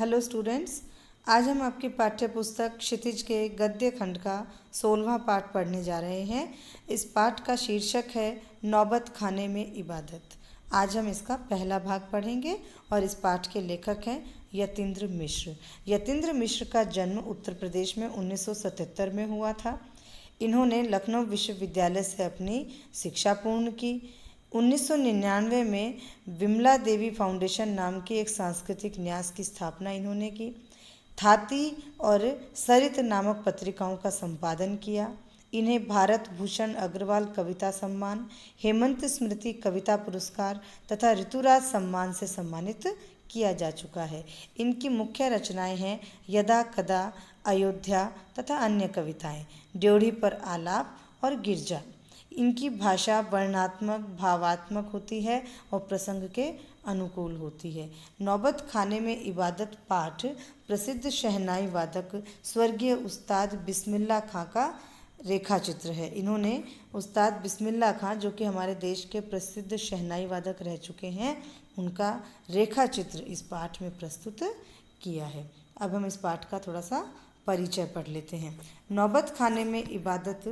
Hello students, आज हम आपकी पाठ्य पुस्तक क्षितिज के गद्य खंड का 16वां पाठ पढ़ने जा रहे हैं। इस पाठ का शीर्षक है नौबत खाने में इबादत। आज हम इसका पहला भाग पढ़ेंगे और इस पाठ के लेखक हैं यतीन्द्र मिश्र। यतीन्द्र मिश्र का जन्म उत्तर प्रदेश में 1977 में हुआ था। इन्होंने लखनऊ विश्वविद्यालय से अपनी शिक्षा पूर्ण की। 1999 में विमला देवी फाउंडेशन नाम की एक सांस्कृतिक न्यास की स्थापना इन्होंने की। थाती और सरित नामक पत्रिकाओं का संपादन किया। इन्हें भारत भूषण अग्रवाल कविता सम्मान, हेमंत स्मृति कविता पुरस्कार तथा ऋतुराज सम्मान से सम्मानित किया जा चुका है। इनकी मुख्य रचनाएं हैं यदा कदा, अयोध्या तथा अन्य कविताएं, ड्योढ़ी पर आलाप और गिरजा। इनकी भाषा वर्णनात्मक, भावात्मक होती है और प्रसंग के अनुकूल होती है। नौबत खाने में इबादत पाठ प्रसिद्ध शहनाई वादक स्वर्गीय उस्ताद बिस्मिल्लाह खां का रेखा चित्र है। इन्होंने उस्ताद बिस्मिल्लाह खां, जो कि हमारे देश के प्रसिद्ध शहनाई वादक रह चुके हैं, उनका रेखा चित्र इस पाठ में प्रस्तुत किया है। अब हम इस पाठ का थोड़ा सा परिचय पढ़ लेते हैं। नौबत खाने में इबादत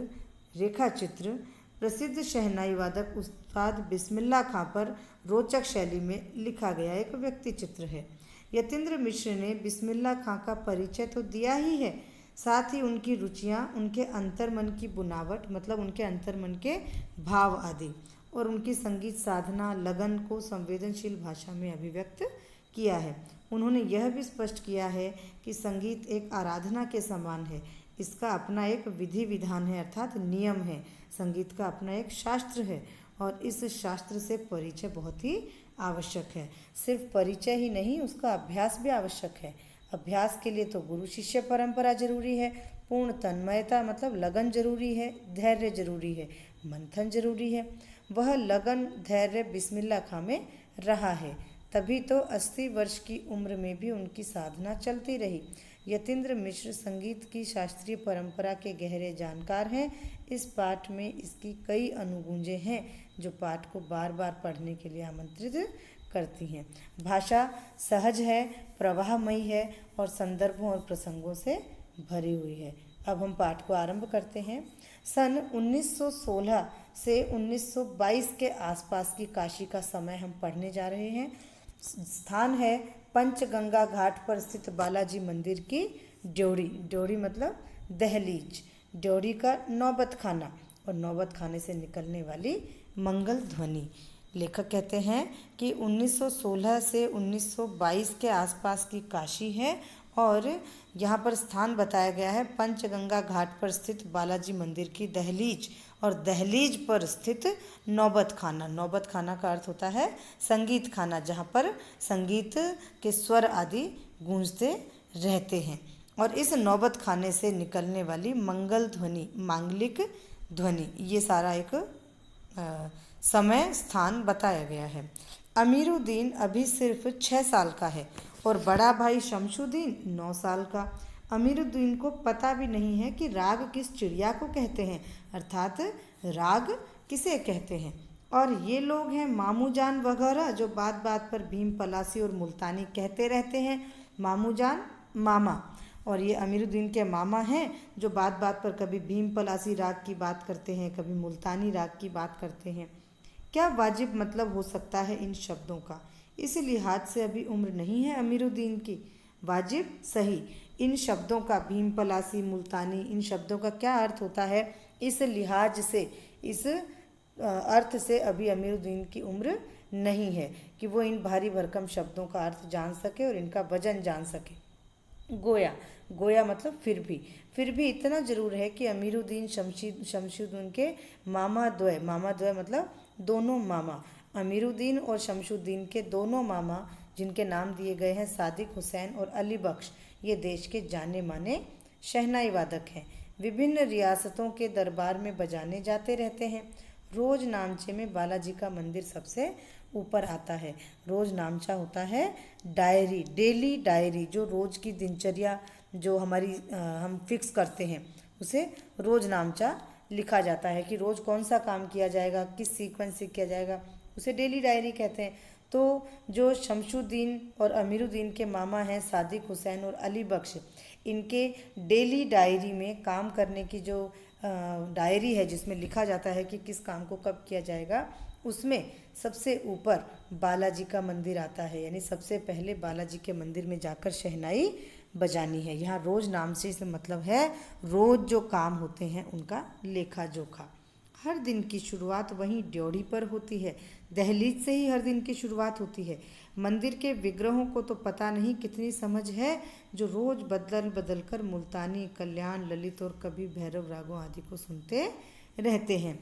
रेखा चित्र प्रसिद्ध शहनाई वादक उस्ताद बिस्मिल्लाह खां पर रोचक शैली में लिखा गया एक व्यक्ति चित्र है। यतीन्द्र मिश्र ने बिस्मिल्लाह खां का परिचय तो दिया ही है, साथ ही उनकी रुचियां, उनके अंतर्मन की बुनावट, मतलब उनके अंतर्मन के भाव आदि, और उनकी संगीत साधना, लगन को संवेदनशील भाषा में अभिव्यक्त किया है। उन्होंने यह भी स्पष्ट किया है कि संगीत एक आराधना के समान है। इसका अपना एक विधि विधान है, अर्थात नियम है। संगीत का अपना एक शास्त्र है और इस शास्त्र से परिचय बहुत ही आवश्यक है। सिर्फ परिचय ही नहीं, उसका अभ्यास भी आवश्यक है। अभ्यास के लिए तो गुरु शिष्य परंपरा जरूरी है, पूर्ण तन्मयता मतलब लगन जरूरी है, धैर्य जरूरी है, मंथन जरूरी है। वह लगन धैर्य बिस्मिल्लाह खां में रहा है, तभी तो 80 वर्ष की उम्र में भी उनकी साधना चलती रही। यतीन्द्र मिश्र संगीत की शास्त्रीय परंपरा के गहरे जानकार हैं। इस पाठ में इसकी कई अनुगूंजें हैं जो पाठ को बार बार पढ़ने के लिए आमंत्रित करती हैं। भाषा सहज है, प्रवाहमयी है और संदर्भों और प्रसंगों से भरी हुई है। अब हम पाठ को आरंभ करते हैं। सन 1916 से 1922 के आसपास की काशी का समय हम पढ़ने जा रहे हैं। स्थान है पंचगंगा घाट पर स्थित बालाजी मंदिर की ड्योढ़ी। ड्योढ़ी मतलब दहलीज। ड्योढ़ी का नौबत खाना और नौबत खाने से निकलने वाली मंगल ध्वनि। लेखक कहते हैं कि 1916 से 1922 के आसपास की काशी है और यहाँ पर स्थान बताया गया है पंचगंगा घाट पर स्थित बालाजी मंदिर की दहलीज और दहलीज पर स्थित नौबत खाना। नौबत खाना का अर्थ होता है संगीत खाना, जहाँ पर संगीत के स्वर आदि गूंजते रहते हैं। और इस नौबत खाने से निकलने वाली मंगल ध्वनि, मांगलिक ध्वनि, ये सारा एक समय स्थान बताया गया है। अमीरुद्दीन अभी सिर्फ 6 साल का है और बड़ा भाई शमशुद्दीन 9 साल का। अमीरुद्दीन को पता भी नहीं है कि राग किस चिड़िया को कहते हैं, अर्थात राग किसे कहते हैं। और ये लोग हैं मामू जान वगैरह, जो बात बात पर भीम पलासी और मुल्तानी कहते रहते हैं। मामू जान मामा, और ये अमीरुद्दीन के मामा हैं जो बात बात पर कभी भीम पलासी राग की बात करते हैं, कभी मुल्तानी राग की बात करते हैं। क्या वाजिब मतलब हो सकता है इन शब्दों का? इस लिहाज से अभी उम्र नहीं है अमीरुद्दीन की। वाजिब, सही। इन शब्दों का, भीम पलासी, मुल्तानी, इन शब्दों का क्या अर्थ होता है, इस लिहाज से, इस अर्थ से अभी अमीरुद्दीन की उम्र नहीं है कि वो इन भारी भरकम शब्दों का अर्थ जान सके और इनका वजन जान सके। गोया, गोया मतलब फिर भी इतना जरूर है कि अमीरुद्दीन शमशुद्दीन के मामा द्वय, मामा द्वय मतलब दोनों मामा, अमीरुद्दीन और शमशुद्दीन के दोनों मामा, जिनके नाम दिए गए हैं सादिक हुसैन और अली बख्श, ये देश के जाने माने शहनाई वादक हैं। विभिन्न रियासतों के दरबार में बजाने जाते रहते हैं। रोज नामचे में बालाजी का मंदिर सबसे ऊपर आता है। रोज नामचा होता है डायरी, डेली डायरी, जो रोज की दिनचर्या जो हमारी हम फिक्स करते हैं, उसे रोज नामचा लिखा जाता है कि रोज कौन सा काम किया जाएगा, किस सीक्वेंस से किया जाएगा, उसे डेली डायरी कहते हैं। तो जो शमशुद्दीन और अमीरुद्दीन के मामा हैं सादिक हुसैन और अली बख्श, इनके डेली डायरी में काम करने की जो डायरी है जिसमें लिखा जाता है कि किस काम को कब किया जाएगा, उसमें सबसे ऊपर बालाजी का मंदिर आता है। यानी सबसे पहले बालाजी के मंदिर में जाकर शहनाई बजानी है। यहाँ रोज़ नाम से इसमें मतलब है रोज़ जो काम होते हैं उनका लेखा जोखा। हर दिन की शुरुआत वहीं ड्योढ़ी पर होती है। दहलीज से ही हर दिन की शुरुआत होती है। मंदिर के विग्रहों को तो पता नहीं कितनी समझ है, जो रोज बदल बदल कर मुल्तानी, कल्याण, ललित और कभी भैरव रागों आदि को सुनते रहते हैं।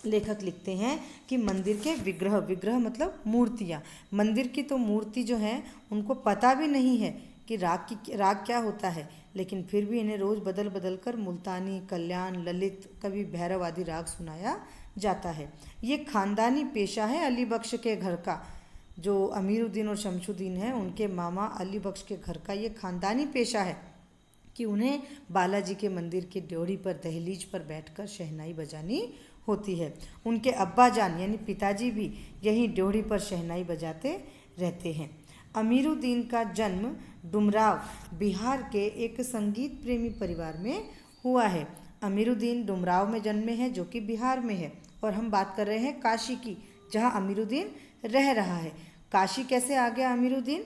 लेखक लिखते हैं कि मंदिर के विग्रह, विग्रह मतलब मूर्तियाँ, मंदिर की तो मूर्ति जो है उनको पता भी नहीं है कि राग क्या होता है, लेकिन फिर भी इन्हें रोज़ बदल बदल कर मुल्तानी, कल्याण, ललित, कभी भैरव आदि राग सुनाया जाता है। ये खानदानी पेशा है अली बख्श के घर का। जो अमीरुद्दीन और शमशुद्दीन है उनके मामा अली बख्श के घर का ये खानदानी पेशा है कि उन्हें बालाजी के मंदिर की ड्योढ़ी पर, दहलीज पर बैठकर शहनाई बजानी होती है। उनके अब्बा जान यानी पिताजी भी यहीं ड्योढ़ी पर शहनाई बजाते रहते हैं। अमीरुद्दीन का जन्म डुमराव, बिहार के एक संगीत प्रेमी परिवार में हुआ है। अमीरुद्दीन डुमराव में जन्मे हैं जो कि बिहार में है, और हम बात कर रहे हैं काशी की, जहां अमीरुद्दीन रह रहा है। काशी कैसे आ गया अमीरुद्दीन?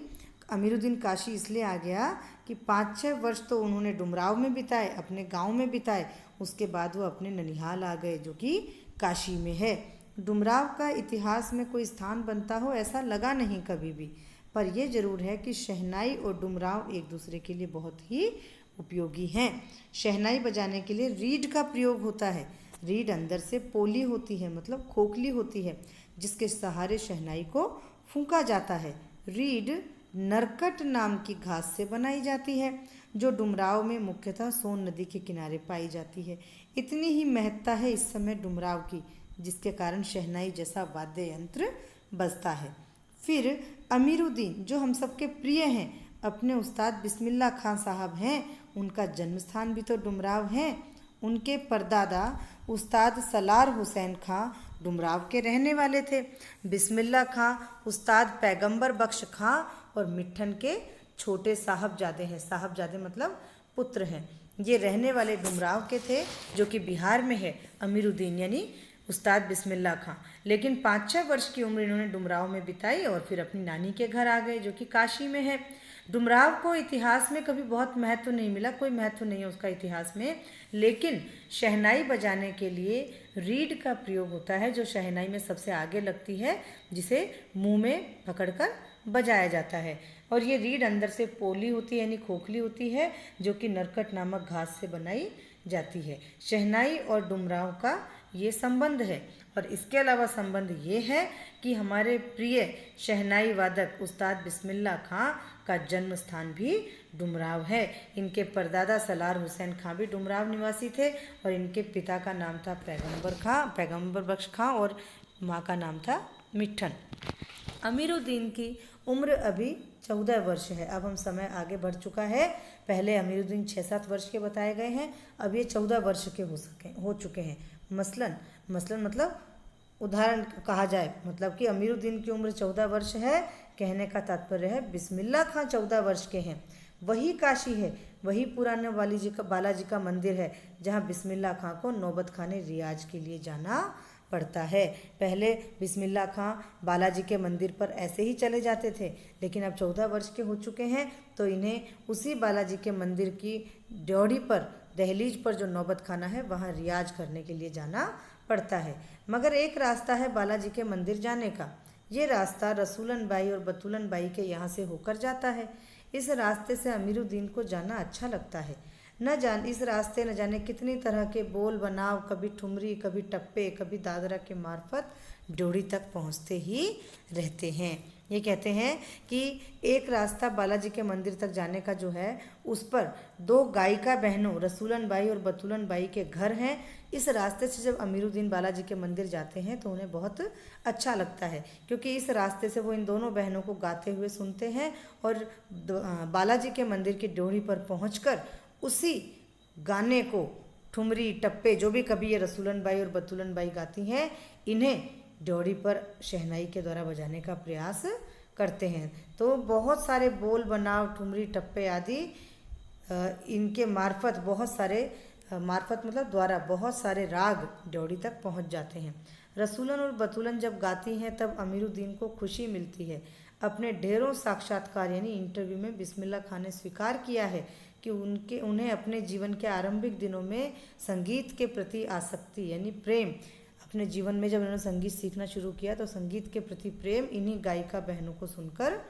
अमीरुद्दीन काशी इसलिए आ गया कि 5-6 वर्ष तो उन्होंने डुमराव में बिताए, अपने गांव में बिताए। उसके बाद वो अपने ननिहाल आ गए जो कि काशी में है। डुमराव का इतिहास में कोई स्थान बनता हो ऐसा लगा नहीं कभी भी, पर यह जरूर है कि शहनाई और डुमराव एक दूसरे के लिए बहुत ही उपयोगी हैं। शहनाई बजाने के लिए रीड का प्रयोग होता है। रीड अंदर से पोली होती है, मतलब खोखली होती है, जिसके सहारे शहनाई को फूंका जाता है। रीड नरकट नाम की घास से बनाई जाती है, जो डुमराव में मुख्यतः सोन नदी के किनारे पाई जाती है। इतनी ही महत्ता है इस समय डुमराव की, जिसके कारण शहनाई जैसा वाद्य यंत्र बजता है। फिर अमीरुद्दीन जो हम सबके प्रिय हैं, अपने उस्ताद बिस्मिल्लाह खां साहब हैं, उनका जन्म स्थान भी तो डुमराव है। उनके परदादा उस्ताद सलार हुसैन खां डुमराव के रहने वाले थे। बिस्मिल्लाह खां उस्ताद पैगंबर बख्श खां और मिट्ठन के छोटे साहबजादे हैं। साहबजादे मतलब पुत्र हैं। ये रहने वाले डुमराव के थे, जो कि बिहार में है। अमीरुद्दीन यानी उस्ताद बिस्मिल्लाह खां। लेकिन 5-6 वर्ष की उम्र इन्होंने डुमराव में बिताई और फिर अपनी नानी के घर आ गए, जो कि काशी में है। डुमराव को इतिहास में कभी बहुत महत्व नहीं मिला, कोई महत्व नहीं है उसका इतिहास में, लेकिन शहनाई बजाने के लिए रीड का प्रयोग होता है, जो शहनाई में सबसे आगे लगती है, जिसे मुंह में पकड़कर बजाया जाता है। और ये रीड अंदर से पोली होती है यानी खोखली होती है, जो कि नरकट नामक घास से बनाई जाती है। शहनाई और डुमराव का ये संबंध है। और इसके अलावा संबंध ये है कि हमारे प्रिय शहनाई वादक उस्ताद बिस्मिल्लाह खां का जन्म स्थान भी डुमराव है। इनके परदादा सलार हुसैन खां भी डुमराव निवासी थे, और इनके पिता का नाम था पैगंबर बख्श खां, और माँ का नाम था मिट्ठन। अमीरुद्दीन की उम्र अभी 14 वर्ष है। अब हम समय आगे बढ़ चुका है। पहले अमीरुद्दीन 6-7 वर्ष के बताए गए हैं, अब ये 14 वर्ष के हो चुके हैं। मसलन मतलब उदाहरण कहा जाए, मतलब कि अमीरुद्दीन की उम्र 14 वर्ष है, कहने का तात्पर्य है बिस्मिल्लाह खां 14 वर्ष के हैं। वही काशी है, वही पुराने बालाजी का मंदिर है, जहाँ बिस्मिल्लाह खां को नौबत खाने रियाज के लिए जाना पड़ता है। पहले बिस्मिल्लाह खां बालाजी के मंदिर पर ऐसे ही चले जाते थे, लेकिन अब 14 वर्ष के हो चुके हैं, तो इन्हें उसी बालाजी के मंदिर की ड्योढ़ी पर, दहलीज पर जो नौबत खाना है, वहाँ रियाज करने के लिए जाना पड़ता है। मगर एक रास्ता है बालाजी के मंदिर जाने का। ये रास्ता रसूलन बाई और बतूलन बाई के यहाँ से होकर जाता है। इस रास्ते से अमीरुद्दीन को जाना अच्छा लगता है। इस रास्ते न जाने कितनी तरह के बोल बनाव, कभी ठुमरी, कभी टप्पे, कभी दादरा के मार्फत ड्योढ़ी तक पहुँचते ही रहते हैं। ये कहते हैं कि एक रास्ता बालाजी के मंदिर तक जाने का जो है, उस पर 2 गायिका बहनों रसूलन बाई और बतूलन बाई के घर हैं। इस रास्ते से जब अमीरुद्दीन बालाजी के मंदिर जाते हैं तो उन्हें बहुत अच्छा लगता है, क्योंकि इस रास्ते से वो इन दोनों बहनों को गाते हुए सुनते हैं, और बालाजी के मंदिर की ड्योढ़ी पर पहुंचकर उसी गाने को, ठुमरी, टप्पे, जो भी कभी ये रसूलन बाई और बतूलन बाई गाती हैं, इन्हें ड्योढ़ी पर शहनाई के द्वारा बजाने का प्रयास करते हैं। तो बहुत सारे बोल बनाव, ठुमरी, टप्पे आदि इनके मार्फत बहुत सारे मार्फत मतलब द्वारा बहुत सारे राग ड्योढ़ी तक पहुंच जाते हैं। रसूलन और बतूलन जब गाती हैं तब अमीरुद्दीन को खुशी मिलती है। अपने ढेरों साक्षात्कार यानी इंटरव्यू में बिस्मिल्लाह खान ने स्वीकार किया है कि उन्हें अपने जीवन के आरंभिक दिनों में संगीत के प्रति आसक्ति यानी प्रेम, अपने जीवन में जब उन्होंने संगीत सीखना शुरू किया तो संगीत के प्रति प्रेम इन्हीं गायिका बहनों को सुनकर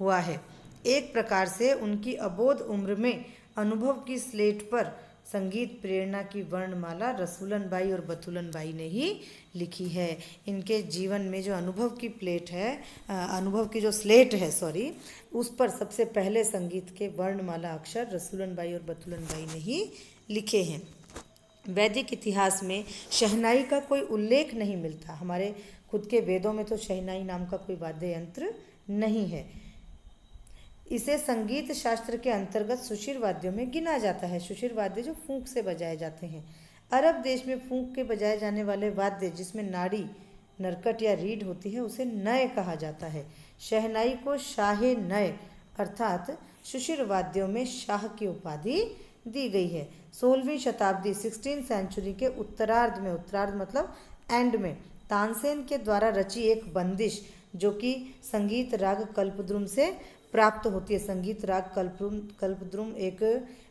हुआ है। एक प्रकार से उनकी अबोध उम्र में अनुभव की स्लेट पर संगीत प्रेरणा की वर्णमाला रसूलन बाई और बतूलन बाई ने ही लिखी है। इनके जीवन में जो अनुभव की प्लेट है, अनुभव की जो स्लेट है उस पर सबसे पहले संगीत के वर्णमाला अक्षर रसूलन बाई और बतूलन बाई ने ही लिखे हैं। वैदिक इतिहास में शहनाई का कोई उल्लेख नहीं मिलता। हमारे खुद के वेदों में तो शहनाई नाम का कोई वाद्य यंत्र नहीं है। इसे संगीत शास्त्र के अंतर्गत सुशिर वाद्यों में गिना जाता है। सुशिर वाद्य जो फूंक से बजाए जाते हैं। अरब देश में फूंक के बजाए जाने वाले वाद्य जिसमें नाड़ी, नरकट या रीढ़ होती है उसे नय कहा जाता है। शहनाई को शाहे नय अर्थात सुशिर वाद्यों में शाह की उपाधि दी गई है। 16वीं शताब्दी 16th सेंचुरी के उत्तरार्ध मतलब एंड में तानसेन के द्वारा रची एक बंदिश जो कि संगीत राग कल्पद्रुम से प्राप्त होती है। संगीत राग कल्पद्रुम एक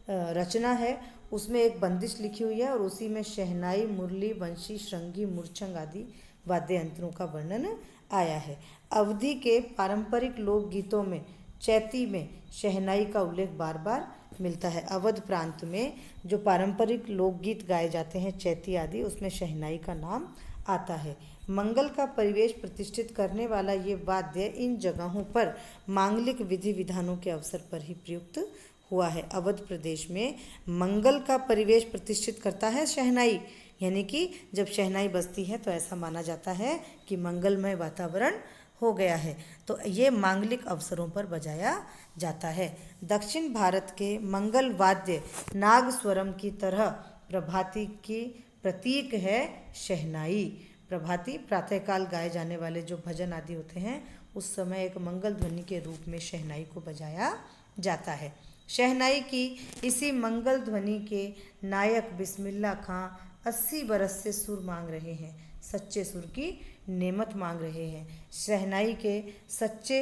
रचना है, उसमें एक बंदिश लिखी हुई है और उसी में शहनाई, मुरली, वंशी, श्रृंगी, मूर्छंग आदि वाद्य यंत्रों का वर्णन आया है। अवधि के पारंपरिक लोकगीतों में चैती में शहनाई का उल्लेख बार बार मिलता है। अवध प्रांत में जो पारंपरिक लोकगीत गाए जाते हैं चैती आदि, उसमें शहनाई का नाम आता है। मंगल का परिवेश प्रतिष्ठित करने वाला ये वाद्य इन जगहों पर मांगलिक विधि विधानों के अवसर पर ही प्रयुक्त हुआ है। अवध प्रदेश में मंगल का परिवेश प्रतिष्ठित करता है शहनाई, यानी कि जब शहनाई बजती है तो ऐसा माना जाता है कि मंगलमय वातावरण हो गया है। तो ये मांगलिक अवसरों पर बजाया जाता है। दक्षिण भारत के मंगल वाद्य नागस्वरम की तरह प्रभाती की प्रतीक है शहनाई। प्रभाती प्रातःकाल गाए जाने वाले जो भजन आदि होते हैं उस समय एक मंगल ध्वनि के रूप में शहनाई को बजाया जाता है। शहनाई की इसी मंगल ध्वनि के नायक बिस्मिल्लाह खां 80 बरस से सुर मांग रहे हैं, सच्चे सुर की नेमत मांग रहे हैं। शहनाई के सच्चे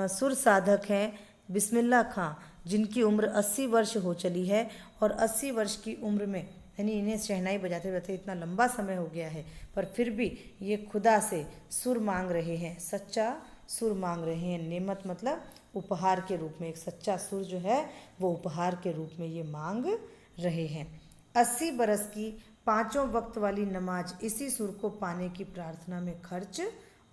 सुर साधक हैं बिस्मिल्लाह खां, जिनकी उम्र 80 वर्ष हो चली है और 80 वर्ष की उम्र में यानी इन्हें शहनाई बजाते बजाते इतना लंबा समय हो गया है, पर फिर भी ये खुदा से सुर मांग रहे हैं, सच्चा सुर मांग रहे हैं। नेमत मतलब उपहार के रूप में, एक सच्चा सुर जो है वो उपहार के रूप में ये मांग रहे हैं। 80 बरस की 5 वक्त वाली नमाज इसी सुर को पाने की प्रार्थना में खर्च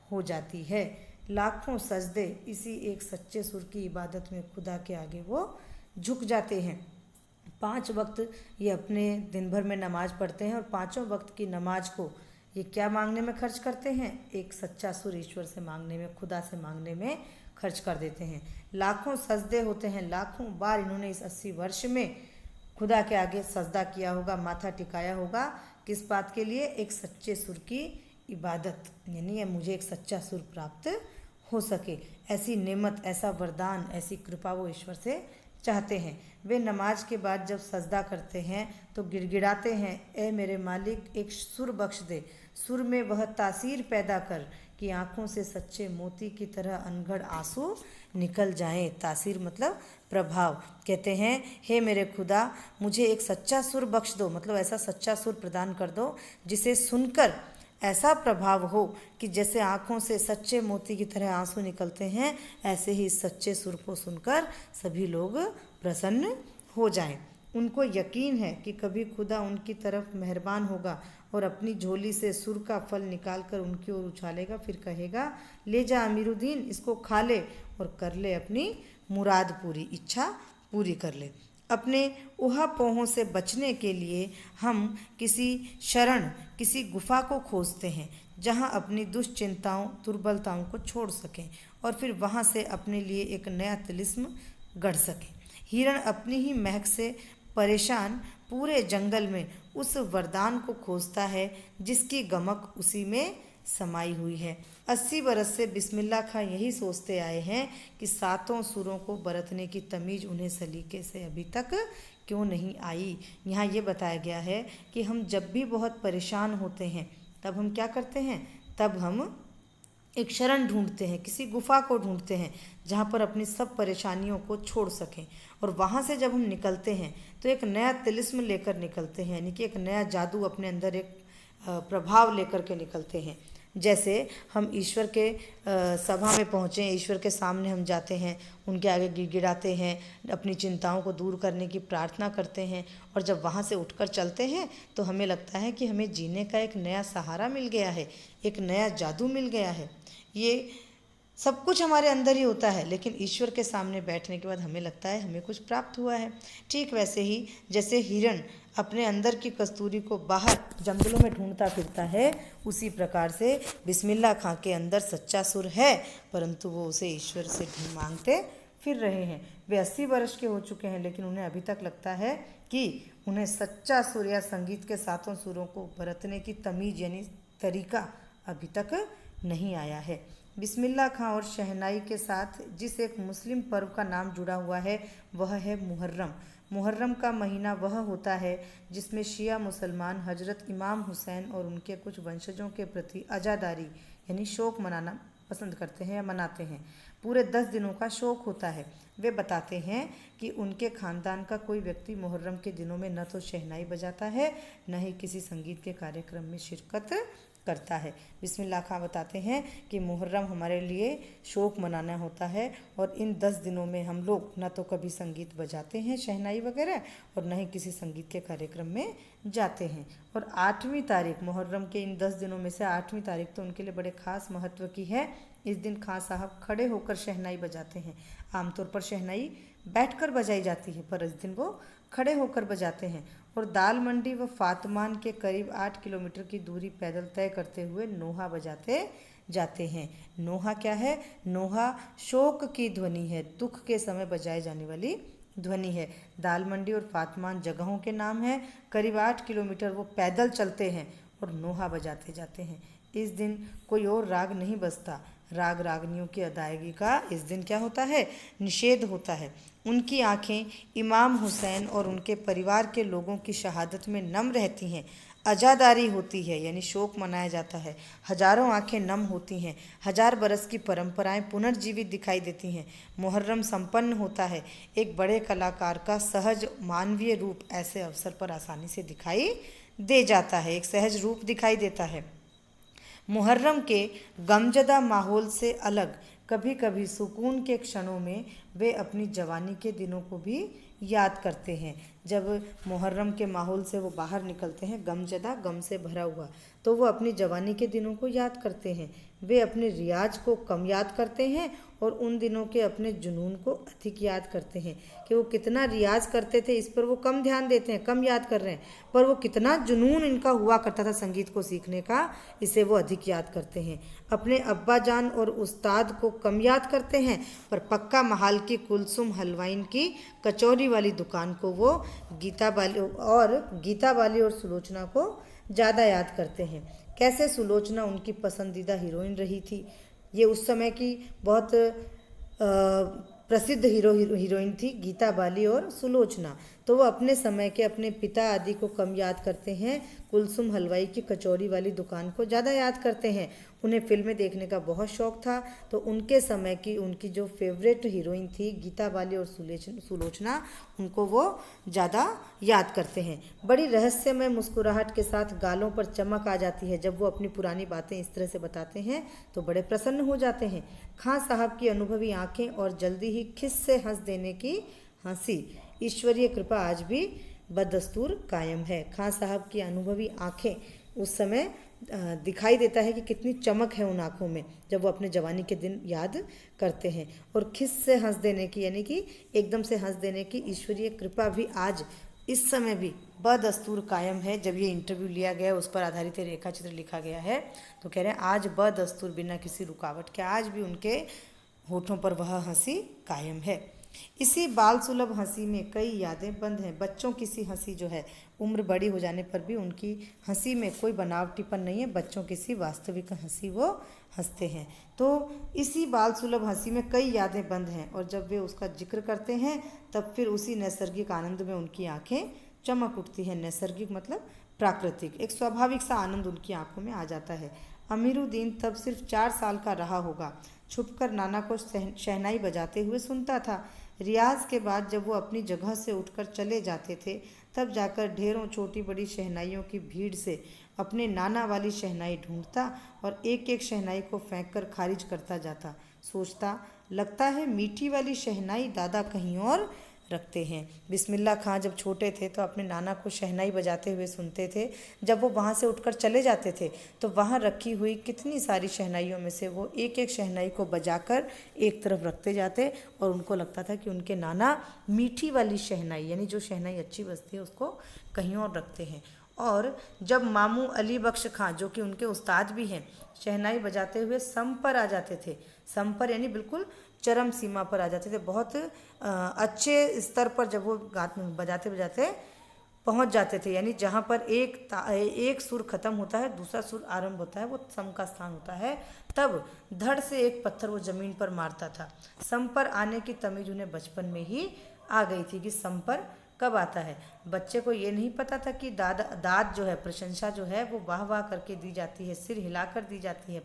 हो जाती है। लाखों सजदे इसी एक सच्चे सुर की इबादत में खुदा के आगे वो झुक जाते हैं। 5 वक्त ये अपने दिन भर में नमाज पढ़ते हैं और 5 वक्त की नमाज को ये क्या मांगने में खर्च करते हैं? एक सच्चा सुर ईश्वर से मांगने में, खुदा से मांगने में खर्च कर देते हैं। लाखों सजदे होते हैं, लाखों बार इन्होंने इस 80 वर्ष में खुदा के आगे सजदा किया होगा, माथा टिकाया होगा। किस बात के लिए? एक सच्चे सुर की इबादत, यानी मुझे एक सच्चा सुर प्राप्त हो सके। ऐसी नेमत, ऐसा वरदान, ऐसी कृपा वो ईश्वर से चाहते हैं। वे नमाज के बाद जब सजदा करते हैं तो गिड़गिड़ाते हैं, ए मेरे मालिक एक सुर बख्श दे, सुर में वह तासीर पैदा कर कि आँखों से सच्चे मोती की तरह अनगढ़ आंसू निकल जाएं। तासीर मतलब प्रभाव। कहते हैं, हे मेरे खुदा मुझे एक सच्चा सुर बख्श दो, मतलब ऐसा सच्चा सुर प्रदान कर दो जिसे सुनकर ऐसा प्रभाव हो कि जैसे आँखों से सच्चे मोती की तरह आंसू निकलते हैं, ऐसे ही इस सच्चे सुर को सुनकर सभी लोग प्रसन्न हो जाएं। उनको यकीन है कि कभी खुदा उनकी तरफ मेहरबान होगा और अपनी झोली से सुर का फल निकालकर उनकी ओर उछालेगा, फिर कहेगा, ले जा अमीरुद्दीन, इसको खा ले और कर ले अपनी मुराद पूरी, इच्छा पूरी कर ले। अपने ऊहापोहों से बचने के लिए हम किसी गुफा को खोजते हैं जहां अपनी दुश्चिंताओं, दुर्बलताओं को छोड़ सकें और फिर वहां से अपने लिए एक नया तिलिस्म गढ़ सकें। हिरण अपनी ही महक से परेशान पूरे जंगल में उस वरदान को खोजता है जिसकी गमक उसी में समाई हुई है। 80 बरस से बिस्मिल्लाह खां यही सोचते आए हैं कि सातों सुरों को बरतने की तमीज़ उन्हें सलीके से अभी तक क्यों नहीं आई। यहाँ ये बताया गया है कि हम जब भी बहुत परेशान होते हैं तब हम क्या करते हैं, तब हम एक शरण ढूंढते हैं, किसी गुफा को ढूंढते हैं जहाँ पर अपनी सब परेशानियों को छोड़ सकें। और वहाँ से जब हम निकलते हैं तो एक नया तिलिस्म लेकर निकलते हैं, यानी कि एक नया जादू अपने अंदर एक प्रभाव लेकर के निकलते हैं। जैसे हम ईश्वर के सभा में पहुँचे, ईश्वर के सामने हम जाते हैं, उनके आगे गिड़गिड़ाते हैं, अपनी चिंताओं को दूर करने की प्रार्थना करते हैं, और जब वहाँ से उठकर चलते हैं तो हमें लगता है कि हमें जीने का एक नया सहारा मिल गया है, एक नया जादू मिल गया है। ये सब कुछ हमारे अंदर ही होता है, लेकिन ईश्वर के सामने बैठने के बाद हमें लगता है हमें कुछ प्राप्त हुआ है। ठीक वैसे ही जैसे हिरण अपने अंदर की कस्तूरी को बाहर जंगलों में ढूंढता फिरता है, उसी प्रकार से बिस्मिल्लाह खां के अंदर सच्चा सुर है, परंतु वो उसे ईश्वर से भी मांगते फिर रहे हैं। वे 80 वर्ष के हो चुके हैं, लेकिन उन्हें अभी तक लगता है कि उन्हें सच्चा सुर या संगीत के सातों सुरों को बरतने की तमीज़ यानी तरीका अभी तक नहीं आया है। बिस्मिल्लाह खां और शहनाई के साथ जिस एक मुस्लिम पर्व का नाम जुड़ा हुआ है वह है मुहर्रम। मुहर्रम का महीना वह होता है जिसमें शिया मुसलमान हजरत इमाम हुसैन और उनके कुछ वंशजों के प्रति अज़ादारी यानी शोक मनाना पसंद करते हैं या मनाते हैं। पूरे 10 दिनों का शोक होता है। वे बताते हैं कि उनके ख़ानदान का कोई व्यक्ति मुहर्रम के दिनों में न तो शहनाई बजाता है, न ही किसी संगीत के कार्यक्रम में शिरकत करता है। बिस्मिल्लाह खां बताते हैं कि मुहर्रम हमारे लिए शोक मनाना होता है, और इन 10 दिनों में हम लोग न तो कभी संगीत बजाते हैं शहनाई वगैरह, और न ही किसी संगीत के कार्यक्रम में जाते हैं। और 8वीं तारीख, मुहर्रम के इन 10 दिनों में से 8वीं तारीख तो उनके लिए बड़े ख़ास महत्व की है। इस दिन खां साहब खड़े होकर शहनाई बजाते हैं। आमतौर पर शहनाई बैठकर बजाई जाती है, पर इस दिन वो खड़े होकर बजाते हैं। और दाल मंडी व फातमान के करीब 8 किलोमीटर की दूरी पैदल तय करते हुए नोहा बजाते जाते हैं। नोहा क्या है? नोहा शोक की ध्वनि है, दुख के समय बजाए जाने वाली ध्वनि है। दाल मंडी और फातमान जगहों के नाम हैं। करीब 8 किलोमीटर वो पैदल चलते हैं और नोहा बजाते जाते हैं। इस दिन कोई और राग नहीं बजता। राग रागनियों की अदायगी का इस दिन क्या होता है? निषेध होता है। उनकी आंखें इमाम हुसैन और उनके परिवार के लोगों की शहादत में नम रहती हैं। अज़ादारी होती है यानी शोक मनाया जाता है। हजारों आंखें नम होती हैं। 1000 बरस की परंपराएं पुनर्जीवित दिखाई देती हैं। मुहर्रम संपन्न होता है। एक बड़े कलाकार का सहज मानवीय रूप ऐसे अवसर पर आसानी से दिखाई दे जाता है, एक सहज रूप दिखाई देता है। मुहर्रम के गमज़दा माहौल से अलग कभी कभी सुकून के क्षणों में वे अपनी जवानी के दिनों को भी याद करते हैं। जब मुहर्रम के माहौल से वो बाहर निकलते हैं, गमज़दा, गम से भरा हुआ, तो वो अपनी जवानी के दिनों को याद करते हैं। वे अपने रियाज को कम याद करते हैं और उन दिनों के अपने जुनून को अधिक याद करते हैं कि वो कितना रियाज करते थे, इस पर वो कम ध्यान देते हैं, कम याद कर रहे हैं, पर वो कितना जुनून इनका हुआ करता था संगीत को सीखने का, इसे वो अधिक याद करते हैं। अपने अब्बा जान और उस्ताद को कम याद करते हैं, पर पक्का महाल की कुलसुम हलवाइन की कचौरी वाली दुकान को वो गीता बाली और सुलोचना को ज़्यादा याद करते हैं। कैसे सुलोचना उनकी पसंदीदा हीरोइन रही थी। ये उस समय की बहुत प्रसिद्ध हीरोइन थी गीता बाली और सुलोचना। तो वो अपने समय के अपने पिता आदि को कम याद करते हैं, कुलसुम हलवाई की कचौरी वाली दुकान को ज़्यादा याद करते हैं। उन्हें फिल्में देखने का बहुत शौक़ था, तो उनके समय की उनकी जो फेवरेट हीरोइन थी गीता बाली और सुलोचना, उनको वो ज़्यादा याद करते हैं। बड़ी रहस्यमय मुस्कुराहट के साथ गालों पर चमक आ जाती है। जब वो अपनी पुरानी बातें इस तरह से बताते हैं तो बड़े प्रसन्न हो जाते हैं। खां साहब की अनुभवी आँखें और जल्दी ही खिस से हंस देने की हंसी, ईश्वरीय कृपा आज भी बदस्तूर कायम है। खां साहब की अनुभवी आँखें, उस समय दिखाई देता है कि कितनी चमक है उन आँखों में जब वो अपने जवानी के दिन याद करते हैं। और खिस से हंस देने की यानी कि एकदम से हंस देने की ईश्वरीय कृपा भी आज इस समय भी बदस्तूर कायम है। जब ये इंटरव्यू लिया गया, उस पर आधारित रेखा चित्र लिखा गया है, तो कह रहे हैं आज बदस्तूर, बिना किसी रुकावट के आज भी उनके होठों पर वह हंसी कायम है। इसी बाल सुलभ हंसी में कई यादें बंद हैं। बच्चों की सी हंसी जो है, उम्र बड़ी हो जाने पर भी उनकी हंसी में कोई बनावटीपन नहीं है। बच्चों की सी वास्तविक हंसी वो हंसते हैं। तो इसी बाल सुलभ हंसी में कई यादें बंद हैं, और जब वे उसका जिक्र करते हैं तब फिर उसी नैसर्गिक आनंद में उनकी आंखें चमक उठती हैं। नैसर्गिक मतलब प्राकृतिक, एक स्वाभाविक सा आनंद उनकी आंखों में आ जाता है। अमीरुद्दीन तब सिर्फ 4 साल का रहा होगा। छुपकर नाना को शहनाई बजाते हुए सुनता था। रियाज के बाद जब वो अपनी जगह से उठकर चले जाते थे, तब जाकर ढेरों छोटी बड़ी शहनाइयों की भीड़ से अपने नाना वाली शहनाई ढूंढता और एक एक शहनाई को फेंक कर खारिज करता जाता। सोचता, लगता है मीठी वाली शहनाई दादा कहीं और रखते हैं। बिस्मिल्लाह खां जब छोटे थे तो अपने नाना को शहनाई बजाते हुए सुनते थे। जब वो वहाँ से उठकर चले जाते थे तो वहाँ रखी हुई कितनी सारी शहनाइयों में से वो एक एक शहनाई को बजाकर एक तरफ रखते जाते, और उनको लगता था कि उनके नाना मीठी वाली शहनाई, यानी जो शहनाई अच्छी बजती है, उसको कहीं और रखते हैं। और जब मामू अली बख्श खां, जो कि उनके उस्ताद भी हैं, शहनाई बजाते हुए सम पर आ जाते थे, सम पर यानी बिल्कुल चरम सीमा पर आ जाते थे, बहुत अच्छे स्तर पर जब वो बजाते बजाते पहुंच जाते थे, यानी जहाँ पर एक सुर खत्म होता है, दूसरा सुर आरंभ होता है, वो सम का स्थान होता है, तब धड़ से एक पत्थर वो जमीन पर मारता था। सम पर आने की तमीज उन्हें बचपन में ही आ गई थी कि सम पर कब आता है। बच्चे को ये नहीं पता था कि दाद जो है, प्रशंसा जो है, वो वाह वाह करके दी जाती है, सिर हिलाकर दी जाती है,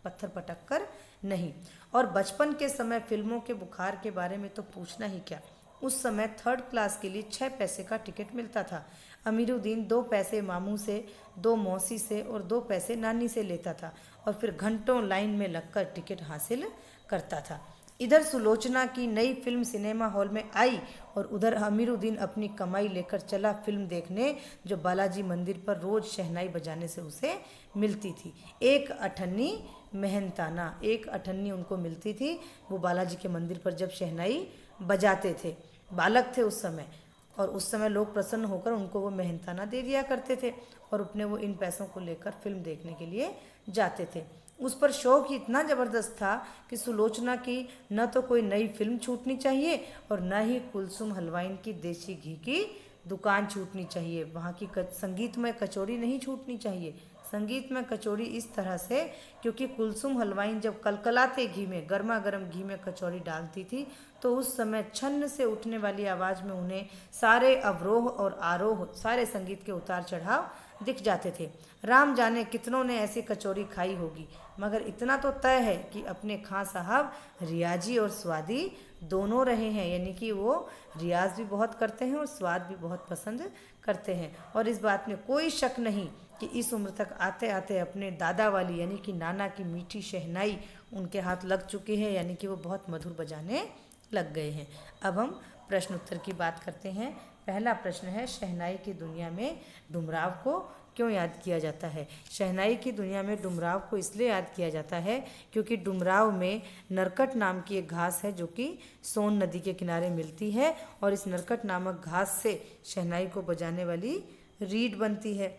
पत्थर पटक कर नहीं। और बचपन के समय फिल्मों के बुखार के बारे में तो पूछना ही क्या। उस समय 3rd क्लास के लिए 6 पैसे का टिकट मिलता था। अमीरुद्दीन 2 पैसे मामू से, 2 मौसी से और 2 पैसे नानी से लेता था, और फिर घंटों लाइन में लगकर टिकट हासिल करता था। इधर सुलोचना की नई फिल्म सिनेमा हॉल में आई, और उधर अमीरुद्दीन अपनी कमाई लेकर चला फिल्म देखने, जो बालाजी मंदिर पर रोज शहनाई बजाने से उसे मिलती थी। एक अठन्नी मेहनताना, एक अठन्नी उनको मिलती थी, वो बालाजी के मंदिर पर जब शहनाई बजाते थे। बालक थे उस समय, और उस समय लोग प्रसन्न होकर उनको वो मेहनताना दे दिया करते थे, और अपने वो इन पैसों को लेकर फिल्म देखने के लिए जाते थे। उस पर शौक ही इतना ज़बरदस्त था कि सुलोचना की न तो कोई नई फिल्म छूटनी चाहिए और न ही कुलसुम हलवाइन की देसी घी की दुकान छूटनी चाहिए। वहाँ की संगीतमय कचौड़ी नहीं छूटनी चाहिए। संगीत में कचौड़ी इस तरह से, क्योंकि कुलसुम हलवाइन जब कलकलाते घी में, गर्मा गर्म घी में कचौड़ी डालती थी, तो उस समय छन्न से उठने वाली आवाज़ में उन्हें सारे अवरोह और आरोह, सारे संगीत के उतार चढ़ाव दिख जाते थे। राम जाने कितनों ने ऐसी कचौरी खाई होगी, मगर इतना तो तय है कि अपने खां साहब रियाजी और स्वादी दोनों रहे हैं, यानी कि वो रियाज भी बहुत करते हैं और स्वाद भी बहुत पसंद करते हैं। और इस बात में कोई शक नहीं कि इस उम्र तक आते आते अपने दादा वाली, यानी कि नाना की मीठी शहनाई उनके हाथ लग चुकी है, यानी कि वो बहुत मधुर बजाने लग गए हैं। अब हम प्रश्न उत्तर की बात करते हैं। पहला प्रश्न है, शहनाई की दुनिया में डुमराव को क्यों याद किया जाता है? शहनाई की दुनिया में डुमराव को इसलिए याद किया जाता है क्योंकि डुमराव में नरकट नाम की एक घास है, जो कि सोन नदी के किनारे मिलती है, और इस नरकट नामक घास से शहनाई को बजाने वाली रीड बनती है।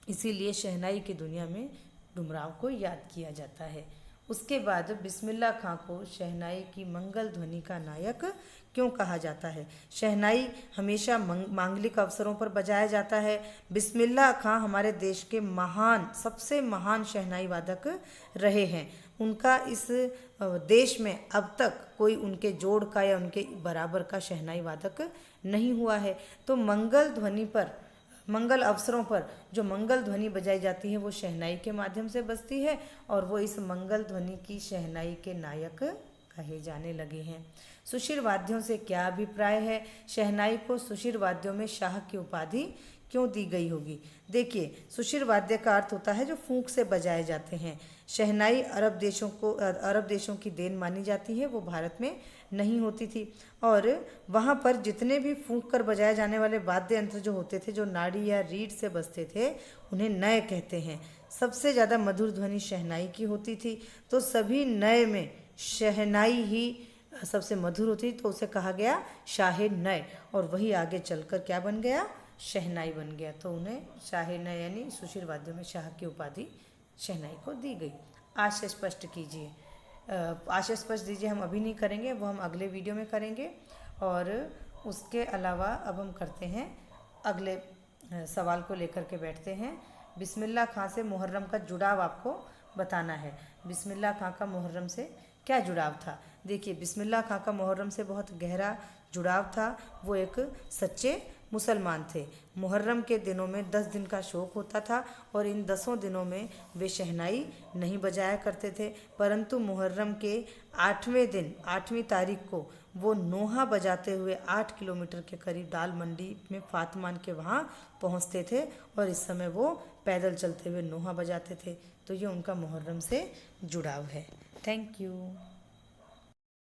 इसीलिए शहनाई की दुनिया में डुमराव को याद किया जाता है। उसके बाद बिस्मिल्लाह खां को शहनाई की मंगल ध्वनि का नायक क्यों कहा जाता है? शहनाई हमेशा मांगलिक अवसरों पर बजाया जाता है। बिस्मिल्लाह खां हमारे देश के महान, सबसे महान शहनाई वादक रहे हैं। उनका इस देश में अब तक कोई उनके जोड़ का या उनके बराबर का शहनाई वादक नहीं हुआ है। तो मंगल ध्वनि पर, मंगल अवसरों पर जो मंगल ध्वनि बजाई जाती है वो शहनाई के माध्यम से बजती है, और वो इस मंगल ध्वनि की शहनाई के नायक कहे जाने लगे हैं। सुशिर वाद्यों से क्या अभिप्राय है? शहनाई को सुशिर वाद्यों में शाह की उपाधि क्यों दी गई होगी? देखिए, सुशिर वाद्य का अर्थ होता है जो फूंक से बजाए जाते हैं। शहनाई अरब देशों की देन मानी जाती है, वो भारत में नहीं होती थी, और वहाँ पर जितने भी फूंक कर बजाए जाने वाले वाद्य यंत्र जो होते थे, जो नाड़ी या रीड से बजते थे, उन्हें नय कहते हैं। सबसे ज़्यादा मधुर ध्वनि शहनाई की होती थी, तो सभी नय में शहनाई ही सबसे मधुर होती, तो उसे कहा गया शाहे नय, और वही आगे चलकर क्या बन गया? शहनाई बन गया। तो उन्हें शाहे नय यानी सुशिर वाद्यों में शाह की उपाधि शहनाई को दी गई। आशय स्पष्ट कीजिए। आशय स्पर्श दीजिए हम अभी नहीं करेंगे, वो हम अगले वीडियो में करेंगे। और उसके अलावा अब हम करते हैं अगले सवाल को लेकर के बैठते हैं। बिस्मिल्लाह खां से मुहर्रम का जुड़ाव आपको बताना है। बिस्मिल्लाह खां का मुहर्रम से क्या जुड़ाव था? देखिए, बिस्मिल्लाह खां का मुहर्रम से बहुत गहरा जुड़ाव था। वो एक सच्चे मुसलमान थे। मुहर्रम के दिनों में 10 दिन का शौक होता था और इन 10 दिनों में वे शहनाई नहीं बजाया करते थे, परंतु मुहर्रम के 8वें दिन 8वीं तारीख को वो नोहा बजाते हुए 8 किलोमीटर के करीब दाल मंडी में फातमान के वहाँ पहुँचते थे और इस समय वो पैदल चलते हुए नोहा बजाते थे। तो ये उनका मुहर्रम से जुड़ाव है। Thank you.